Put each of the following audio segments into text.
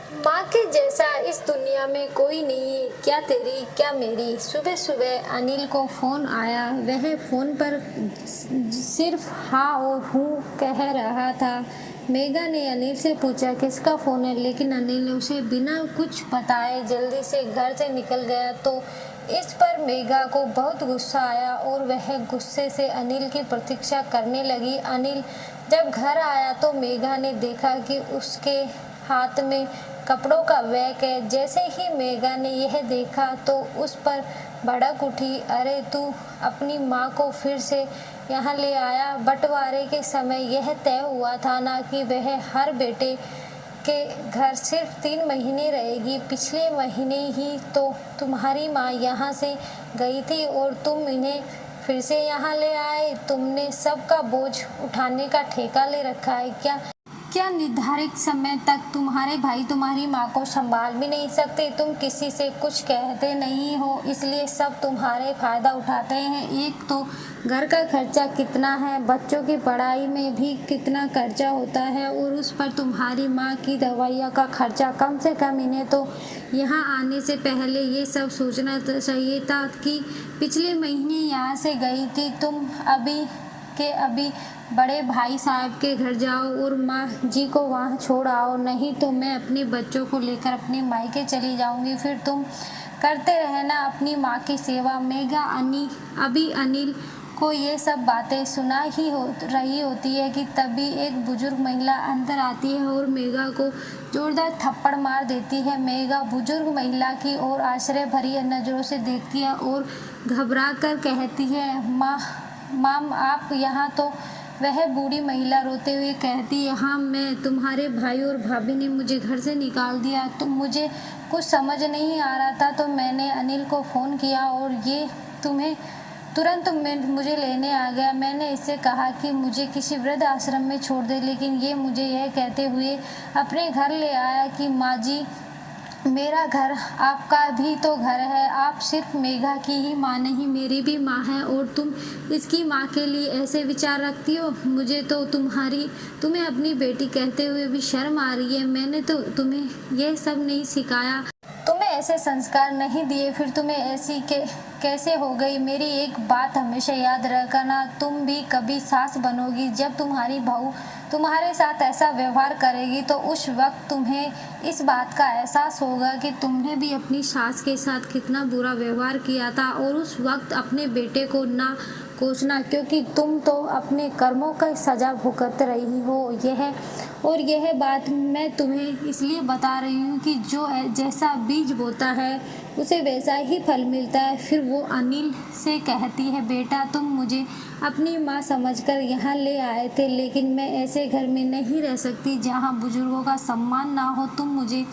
माँ के जैसा इस दुनिया में कोई नहीं है, क्या तेरी क्या मेरी। सुबह सुबह अनिल को फ़ोन आया। वह फ़ोन पर सिर्फ हाँ और हूँ कह रहा था। मेघा ने अनिल से पूछा किसका फ़ोन है, लेकिन अनिल ने उसे बिना कुछ बताए जल्दी से घर से निकल गया। तो इस पर मेघा को बहुत गुस्सा आया और वह गुस्से से अनिल की प्रतीक्षा करने लगी। अनिल जब घर आया तो मेघा ने देखा कि उसके हाथ में कपड़ों का बैग है। जैसे ही मेघा ने यह देखा तो उस पर भड़क उठी। अरे तू अपनी माँ को फिर से यहाँ ले आया। बंटवारे के समय यह तय हुआ था ना कि वह हर बेटे के घर सिर्फ 3 महीने रहेगी। पिछले महीने ही तो तुम्हारी माँ यहाँ से गई थी और तुम इन्हें फिर से यहाँ ले आए। तुमने सबका बोझ उठाने का ठेका ले रखा है क्या निर्धारित समय तक तुम्हारे भाई तुम्हारी माँ को संभाल भी नहीं सकते। तुम किसी से कुछ कहते नहीं हो, इसलिए सब तुम्हारे फायदा उठाते हैं। एक तो घर का खर्चा कितना है, बच्चों की पढ़ाई में भी कितना खर्चा होता है और उस पर तुम्हारी माँ की दवाइयाँ का खर्चा। कम से कम इन्हें तो यहाँ आने से पहले ये सब सोचना चाहिए था कि पिछले महीने यहाँ से गई थी। तुम अभी बड़े भाई साहब के घर जाओ और माँ जी को वहाँ छोड़ आओ, नहीं तो मैं अपने बच्चों को लेकर अपने मायके चली जाऊँगी। फिर तुम करते रहना अपनी माँ की सेवा। मेघा अभी अनिल को ये सब बातें सुना ही रही होती है कि तभी एक बुजुर्ग महिला अंदर आती है और मेघा को जोरदार थप्पड़ मार देती है। मेघा बुजुर्ग महिला की ओर आश्चर्य भरी नज़रों से देखती है और घबरा कर कहती है, माम आप यहाँ। तो वह बूढ़ी महिला रोते हुए कहती है, हाँ मैं, तुम्हारे भाई और भाभी ने मुझे घर से निकाल दिया। तो मुझे कुछ समझ नहीं आ रहा था तो मैंने अनिल को फ़ोन किया और ये तुम्हें तुरंत मुझे लेने आ गया। मैंने इससे कहा कि मुझे किसी वृद्ध आश्रम में छोड़ दे, लेकिन ये मुझे यह कहते हुए अपने घर ले आया कि माँ जी मेरा घर आपका भी तो घर है। आप सिर्फ मेघा की ही माँ नहीं, मेरी भी माँ है और तुम इसकी माँ के लिए ऐसे विचार रखती हो। मुझे तो तुम्हें अपनी बेटी कहते हुए भी शर्म आ रही है। मैंने तो तुम्हें यह सब नहीं सिखाया, तुम्हें ऐसे संस्कार नहीं दिए, फिर तुम्हें ऐसी कैसे हो गई। मेरी एक बात हमेशा याद रखना, तुम भी कभी सास बनोगी। जब तुम्हारी बहू तुम्हारे साथ ऐसा व्यवहार करेगी तो उस वक्त तुम्हें इस बात का एहसास होगा कि तुमने भी अपनी सास के साथ कितना बुरा व्यवहार किया था। और उस वक्त अपने बेटे को ना कोसना, क्योंकि तुम तो अपने कर्मों का सजा भुगत रही हो। यह बात मैं तुम्हें इसलिए बता रही हूँ कि जो जैसा बीज बोता है उसे वैसा ही फल मिलता है। फिर वो अनिल से कहती है, बेटा तुम मुझे अपनी माँ समझकर यहाँ ले आए थे, लेकिन मैं ऐसे घर में नहीं रह सकती जहाँ बुजुर्गों का सम्मान ना हो। तुम मुझे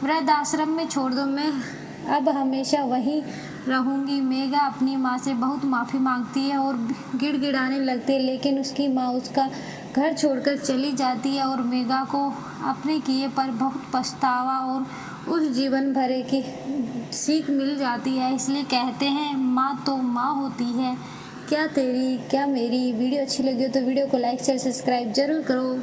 वृद्धाश्रम में छोड़ दो, मैं अब हमेशा वहीं रहूँगी। मेघा अपनी माँ से बहुत माफ़ी मांगती है और गिड़गिड़ाने लगती है, लेकिन उसकी माँ उसका घर छोड़कर चली जाती है और मेघा को अपने किए पर बहुत पछतावा और उस जीवन भरे की सीख मिल जाती है। इसलिए कहते हैं माँ तो माँ होती है, क्या तेरी क्या मेरी। वीडियो अच्छी लगी हो तो वीडियो को लाइक शेयर सब्सक्राइब जरूर करो।